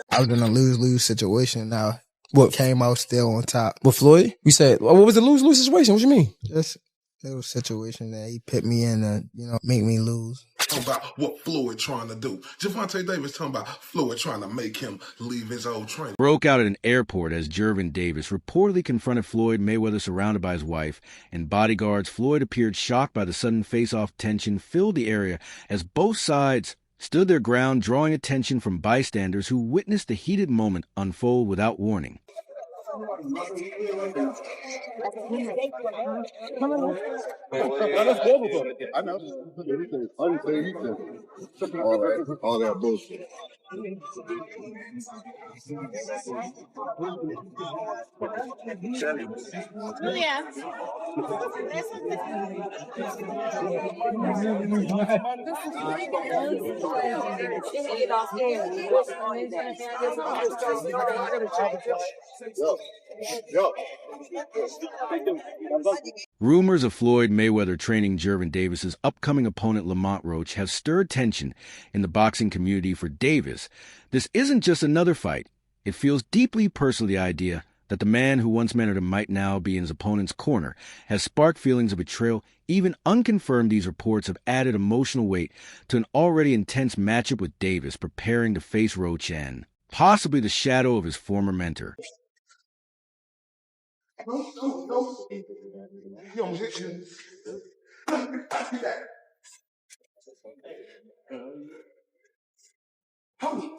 I was in a lose-lose situation now. What came out still on top? With Floyd? You said, what was the lose-lose situation? What you mean? Just it was a situation that he put me in to, make me lose. Talking about what Floyd trying to do. Gervonta Davis talking about Floyd trying to make him leave his old training. Broke out at an airport as Gervonta Davis reportedly confronted Floyd Mayweather surrounded by his wife and bodyguards. Floyd appeared shocked by the sudden face-off tension filled the area as both sides stood their ground, drawing attention from bystanders who witnessed the heated moment unfold without warning. All that bullshit. Yeah. Rumors of Floyd Mayweather training Gervonta Davis's upcoming opponent Lamont Roach have stirred tension in the boxing community. For Davis, this isn't just another fight. It feels deeply personal, the idea that the man who once mentored him might now be in his opponent's corner has sparked feelings of betrayal. Even unconfirmed, these reports have added emotional weight to an already intense matchup with Davis preparing to face Roach and possibly the shadow of his former mentor. He almost hit you. Hold me.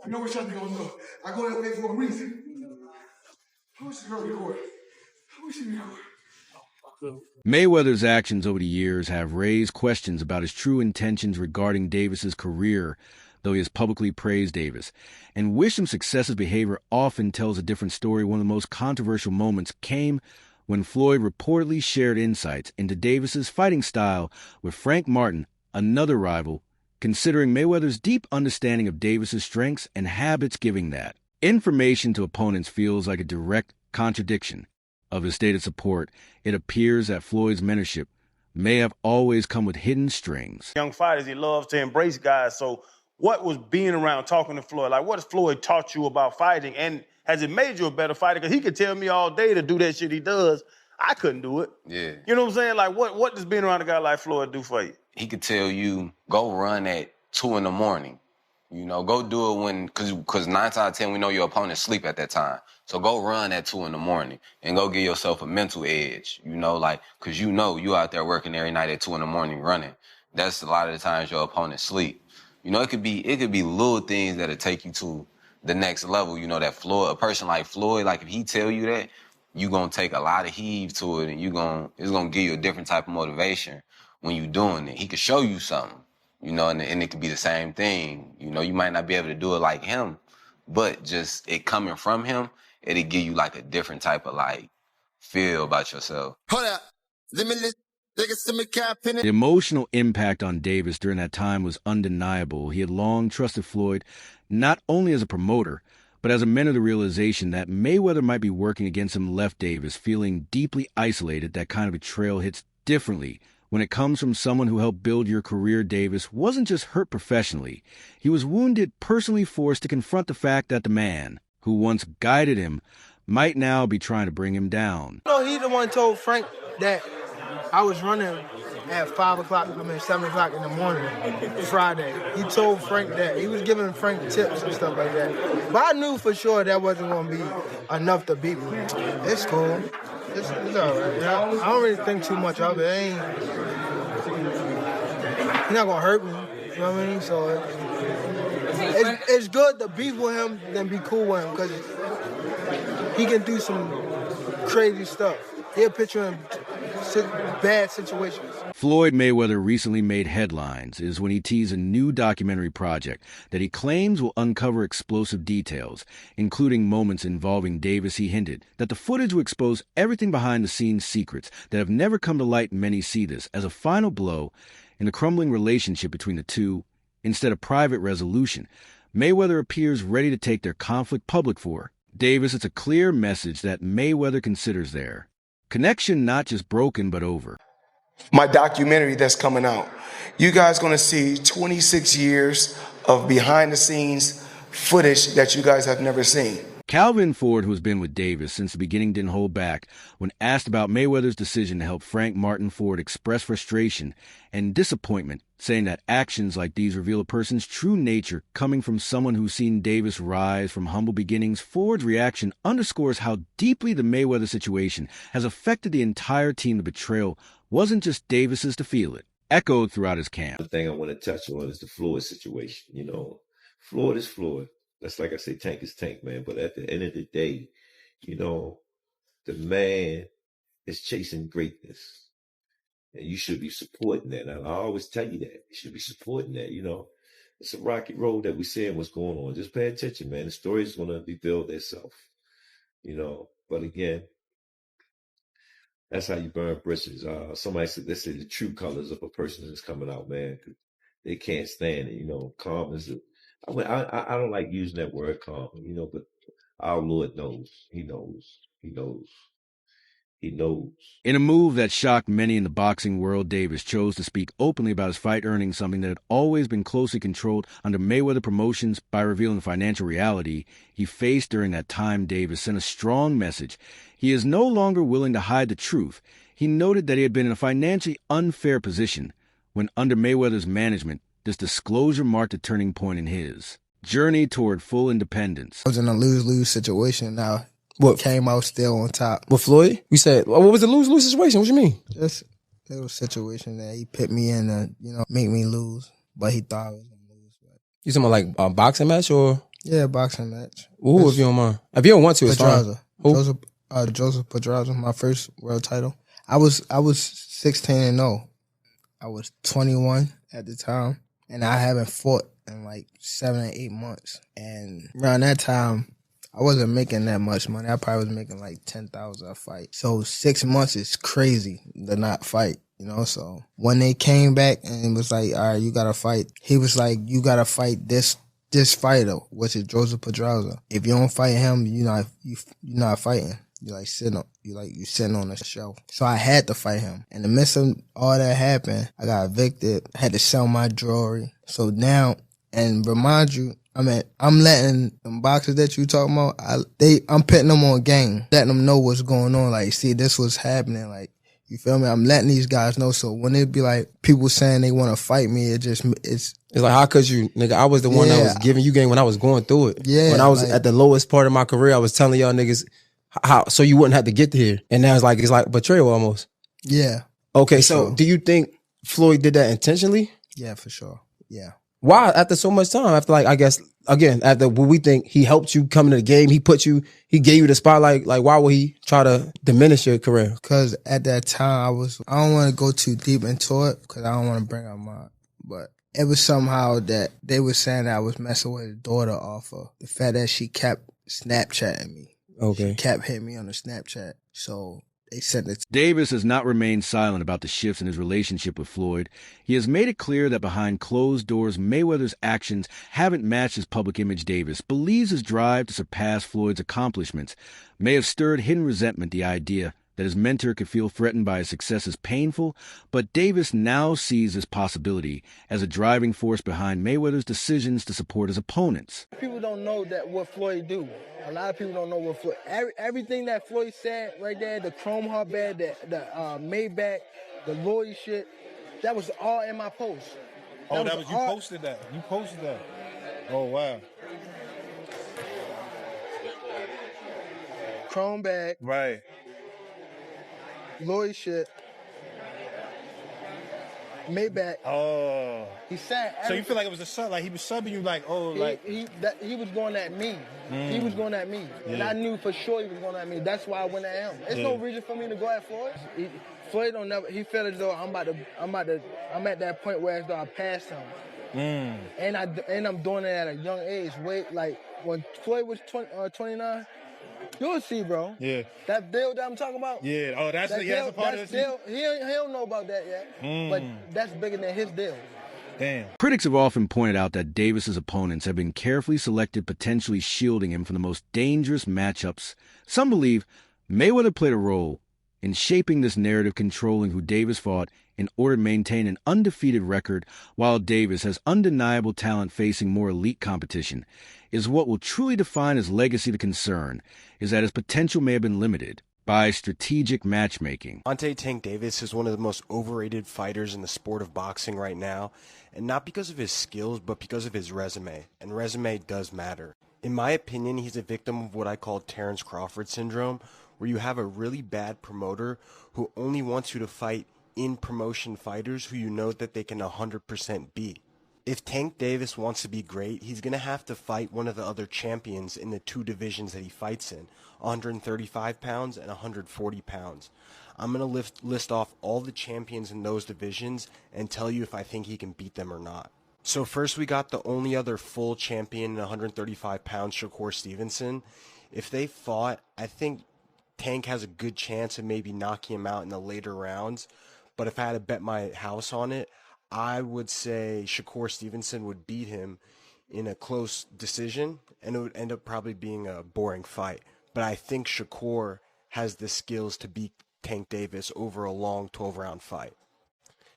I know what y'all be gonna know. I go that way for a reason. I wish you record. I wish you record. Mayweather's actions over the years have raised questions about his true intentions regarding Davis's career, though he has publicly praised Davis and wished him success. His behavior often tells a different story. One of the most controversial moments came when Floyd reportedly shared insights into Davis's fighting style with Frank Martin, another rival, considering Mayweather's deep understanding of Davis's strengths and habits. Giving that information to opponents feels like a direct contradiction of his stated support. It appears that Floyd's mentorship may have always come with hidden strings. Young fighters, he loves to embrace guys. So what was being around talking to Floyd? Like, what has Floyd taught you about fighting? And has it made you a better fighter? Because he could tell me all day to do that shit he does. I couldn't do it. Yeah. You know what I'm saying? Like, what does being around a guy like Floyd do for you? He could tell you, go run at 2 a.m. You know, go do it when, because 9 times out of 10, we know your opponent sleep at that time. So go run at 2 a.m. and go give yourself a mental edge, you know, like, because you know you out there working every night at 2 a.m. running. That's a lot of the times your opponent sleep. You know, it could be little things that'll take you to the next level. You know, that Floyd, a person like Floyd, like if he tell you that, you gonna take a lot of heave to it, and it's gonna give you a different type of motivation when you doing it. He could show you something, you know, and it could be the same thing. You know, you might not be able to do it like him, but just it coming from him, it'll give you like a different type of like feel about yourself. Hold up. Limitless. The emotional impact on Davis during that time was undeniable. He had long trusted Floyd, not only as a promoter, but as a mentor. The realization that Mayweather might be working against him left Davis feeling deeply isolated. That kind of betrayal hits differently when it comes from someone who helped build your career. Davis wasn't just hurt professionally. He was wounded, personally forced to confront the fact that the man who once guided him might now be trying to bring him down. No, he the one told Frank that I was running at 7 o'clock in the morning, Friday. He told Frank that. He was giving Frank tips and stuff like that. But I knew for sure that wasn't going to be enough to beat me. It's cool. It's all right. You know? I don't really think too much of it. He's not going to hurt me. You know what I mean? So it's good to beef with him than be cool with him, because he can do some crazy stuff. He'll put you in bad situations. Floyd Mayweather recently made headlines is when he teased a new documentary project that he claims will uncover explosive details, including moments involving Davis. He hinted that the footage will expose everything behind the scenes secrets that have never come to light. Many see this as a final blow In the crumbling relationship between the two, instead of private resolution, Mayweather appears ready to take their conflict public for Davis. It's a clear message that Mayweather considers their connection not just broken but over. My documentary that's coming out, you guys gonna see 26 years of behind the scenes footage that you guys have never seen. Calvin Ford, who has been with Davis since the beginning, didn't hold back when asked about Mayweather's decision to help Frank Martin Ford express frustration and disappointment, saying that actions like these reveal a person's true nature. Coming from someone who's seen Davis rise from humble beginnings, Ford's reaction underscores how deeply the Mayweather situation has affected the entire team. The betrayal wasn't just Davis's to feel it, echoed throughout his camp. The thing I want to touch on is the Floyd situation. You know, Floyd is Floyd. That's like I say, Tank is Tank, man. But at the end of the day, you know, the man is chasing greatness. And you should be supporting that. And I always tell you that. You should be supporting that, you know. It's a rocky road that we're seeing what's going on. Just pay attention, man. The story is going to rebuild itself, you know. But again, that's how you burn bridges. Somebody said, they say the true colors of a person is coming out, man. They can't stand it, you know. Calm is I don't like using that word calm, you know, but our Lord knows. He knows. He knows. He knows. In a move that shocked many in the boxing world, Davis chose to speak openly about his fight earnings, something that had always been closely controlled under Mayweather Promotions, by revealing the financial reality he faced during that time. Davis sent a strong message. He is no longer willing to hide the truth. He noted that he had been in a financially unfair position when, under Mayweather's management, this disclosure marked a turning point in his journey toward full independence. I was in a lose-lose situation. Now, what came out still on top. With Floyd? You said, what was the lose-lose situation? What you mean? Just, it was a situation that he put me in to, make me lose. But he thought I was going to lose. You talking about like a boxing match or? Yeah, boxing match. Ooh, if you don't mind. If you don't want to, it's fine. Joseph Pedraza, my first world title. I was 16-0. I was 21 at the time. And I haven't fought in like 7 or 8 months. And around that time, I wasn't making that much money. I probably was making like $10,000 a fight. So 6 months is crazy to not fight, So when they came back and it was like, all right, you got to fight. He was like, you got to fight this fighter, which is Joseph Pedraza. If you don't fight him, you're not fighting. You sitting on the show. So I had to fight him. In the midst of all that happened, I got evicted. I had to sell my jewelry. So now, and remind you, I'm letting them boxers that you talking about, I'm putting them on game, letting them know what's going on. Like, see, this was happening. Like, you feel me? I'm letting these guys know. So when it be like people saying they want to fight me, it's like, how could you, nigga? I was the one that was giving you game when I was going through it. Yeah. When I was at the lowest part of my career, I was telling y'all niggas how, so you wouldn't have to get here. And now it's like betrayal almost. Yeah. Okay, so do you think Floyd did that intentionally? Yeah, for sure. Yeah. Why? After so much time? After I guess, again, after what we think he helped you come into the game, he gave you the spotlight. Like, why would he try to diminish your career? Because at that time, I don't want to go too deep into it because I don't want to bring up but it was somehow that they were saying that I was messing with his daughter off of the fact that she kept Snapchatting me. Okay. She kept hitting me on the Snapchat. So they sent it. Davis has not remained silent about the shifts in his relationship with Floyd. He has made it clear that behind closed doors, Mayweather's actions haven't matched his public image. Davis believes his drive to surpass Floyd's accomplishments may have stirred hidden resentment. The idea that his mentor could feel threatened by his success is painful, but Davis now sees this possibility as a driving force behind Mayweather's decisions to support his opponents. People don't know what Floyd do. A lot of people don't know what Floyd. Everything that Floyd said right there, the Chrome Heart bed, the Maybach, the Lloyd shit, that was all in my post. You posted that. You posted that. Oh wow. Chrome bag. Right. Lloyd shit. Maybach. Oh. He said. So you feel like it was a sub? Like he was subbing you? Like he was going at me. He was going at me, and I knew for sure he was going at me. That's why I went at him. There's no reason for me to go at Floyd. Floyd don't never. He felt as though I'm at that point where as though I passed him. And I'm doing it at a young age. Wait, like when Floyd was 29. You'll see, bro. Yeah. That deal that I'm talking about? Yeah. Oh, that's a part of the deal. He don't know about that yet. But that's bigger than his deal. Damn. Critics have often pointed out that Davis's opponents have been carefully selected, potentially shielding him from the most dangerous matchups. Some believe Mayweather played a role in shaping this narrative, controlling who Davis fought in order to maintain an undefeated record, while Davis has undeniable talent facing more elite competition. Is what will truly define his legacy the concern is that his potential may have been limited by strategic matchmaking. Gervonta "Tank" Davis is one of the most overrated fighters in the sport of boxing right now, and not because of his skills, but because of his resume, and resume does matter. In my opinion, he's a victim of what I call Terrence Crawford syndrome, where you have a really bad promoter who only wants you to fight in promotion fighters who you know that they can 100% beat. If Tank Davis wants to be great, he's going to have to fight one of the other champions in the two divisions that he fights in, 135 pounds and 140 pounds. I'm going to list off all the champions in those divisions and tell you if I think he can beat them or not. So first we got the only other full champion in 135 pounds, Shakur Stevenson. If they fought, I think Tank has a good chance of maybe knocking him out in the later rounds. But if I had to bet my house on it, I would say Shakur Stevenson would beat him in a close decision, and it would end up probably being a boring fight. But I think Shakur has the skills to beat Tank Davis over a long 12-round fight.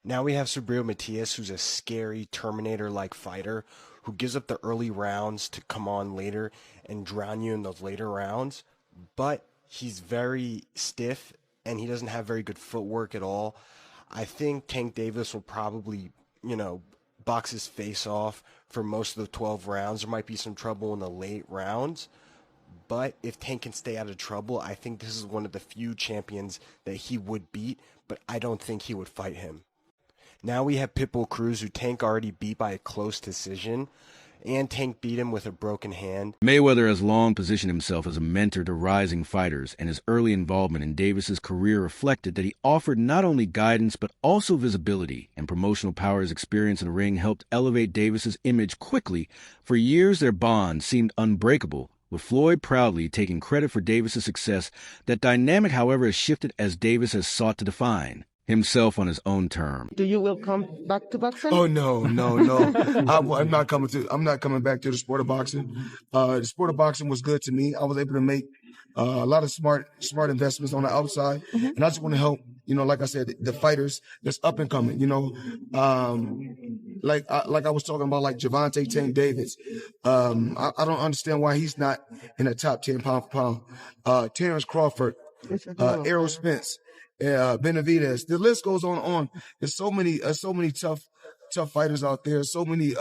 Now we have Subriel Matias, who's a scary Terminator-like fighter who gives up the early rounds to come on later and drown you in those later rounds. But he's very stiff, and he doesn't have very good footwork at all. I think Tank Davis will probably, box his face off for most of the 12 rounds. There might be some trouble in the late rounds. But if Tank can stay out of trouble, I think this is one of the few champions that he would beat, but I don't think he would fight him. Now we have Pitbull Cruz, who Tank already beat by a close decision, and Tank beat him with a broken hand. Mayweather has long positioned himself as a mentor to rising fighters, and his early involvement in Davis's career reflected that he offered not only guidance but also visibility, and promotional power. His experience in the ring helped elevate Davis's image quickly. For years, their bond seemed unbreakable, with Floyd proudly taking credit for Davis's success. That dynamic, however, has shifted as Davis has sought to define himself on his own term. Do you will come back to boxing? Oh no. I'm not coming back to the sport of boxing. The sport of boxing was good to me. I was able to make a lot of smart investments on the outside, and I just want to help. Like I said, the fighters that's up and coming. Like I was talking about, like Gervonta "Tank" Davis. I don't understand why he's not in the top 10 pound for pound. Terrence Crawford, Errol Spence. Benavidez. The list goes on. There's so many tough fighters out there. So many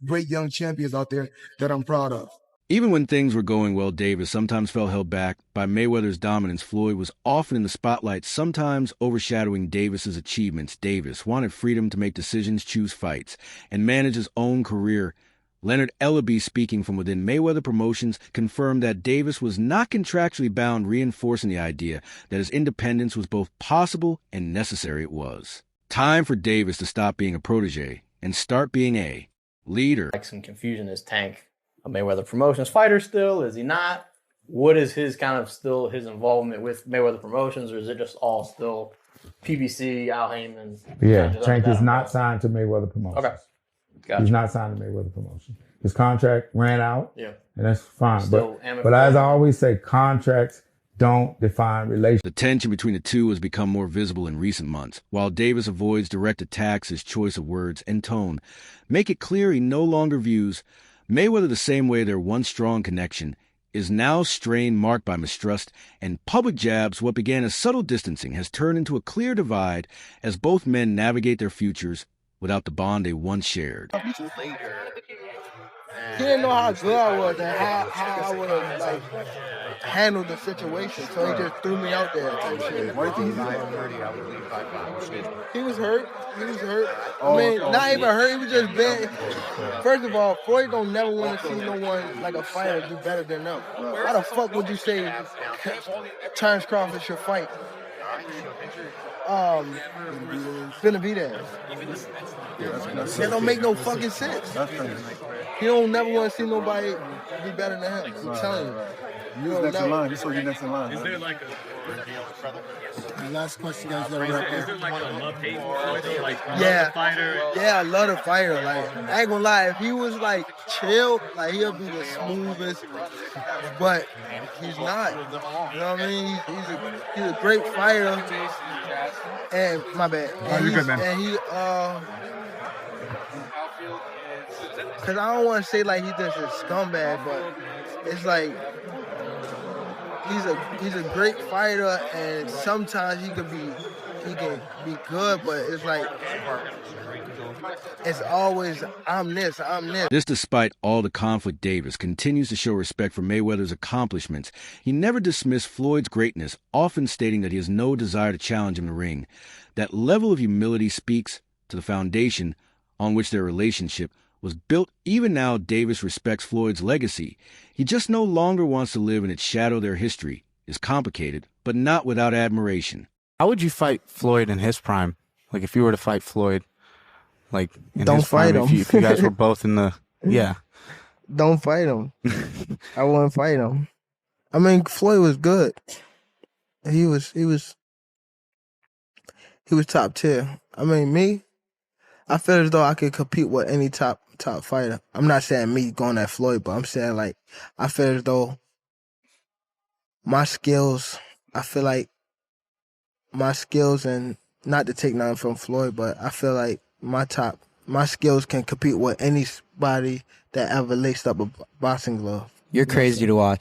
great young champions out there that I'm proud of. Even when things were going well, Davis sometimes felt held back by Mayweather's dominance. Floyd was often in the spotlight, sometimes overshadowing Davis's achievements. Davis wanted freedom to make decisions, choose fights, and manage his own career. Leonard Ellaby, speaking from within Mayweather Promotions, confirmed that Davis was not contractually bound, reinforcing the idea that his independence was both possible and necessary. It was time for Davis to stop being a protege and start being a leader. Like some confusion, is Tank a Mayweather Promotions fighter still? Is he not? What is his his involvement with Mayweather Promotions, or is it just all still PBC, Al Heyman? Yeah, Tank is not signed to Mayweather Promotions. Okay. Gotcha. He's not signed to Mayweather Promotion. His contract ran out, and that's fine. But as I always say, contracts don't define relationships. The tension between the two has become more visible in recent months. While Davis avoids direct attacks, his choice of words and tone make it clear he no longer views Mayweather the same way. Their once strong connection is now strained, marked by mistrust and public jabs. What began as subtle distancing has turned into a clear divide as both men navigate their futures without the bond they once shared. He didn't know how good I was and how I would have handled the situation, so he just threw me out there. Why do you think he's He was hurt. I mean, not even hurt. He was just bad. First of all, Floyd don't never want to see no one like a fighter do better than them. Why the fuck would you say Terrence Crawford should fight Benavidez? That don't make no fucking sense. He don't never want to see nobody be better than him. I'm telling you. You was next in line. You saw you next in line. Is there like The last question, guys. Gotta is wrap there up. like a love-hate Floyd though? Like, love Yeah. the fighter? Yeah, I love the fighter. Like, I ain't gonna lie, if he was like chill, like he'll be the smoothest. But he's not. You know what I mean? He's a great fighter. And my bad. And you're good, man. And he cause I don't want to say like he's just a scumbag, but it's like he's a great fighter, and sometimes he can be good, but it's like it's always I'm this. This despite all the conflict, Davis continues to show respect for Mayweather's accomplishments. He never dismissed Floyd's greatness, often stating that he has no desire to challenge him in the ring. That level of humility speaks to the foundation on which their relationship was built. Even now, Davis respects Floyd's legacy. He just no longer wants to live in its shadow. Their history is complicated, but not without admiration. How would you fight Floyd in his prime? Like, if you were to fight Floyd, like, in Don't his prime, fight him. if you guys were both in the, yeah. Don't fight him. I wouldn't fight him. I mean, Floyd was good. He was top tier. I mean, me, I feel as though I could compete with any top fighter. I'm not saying me going at Floyd, but I'm saying like I feel as though my skills. I feel like my skills, and not to take nothing from Floyd, but I feel like my skills can compete with anybody that ever laced up a boxing glove. You're crazy to watch.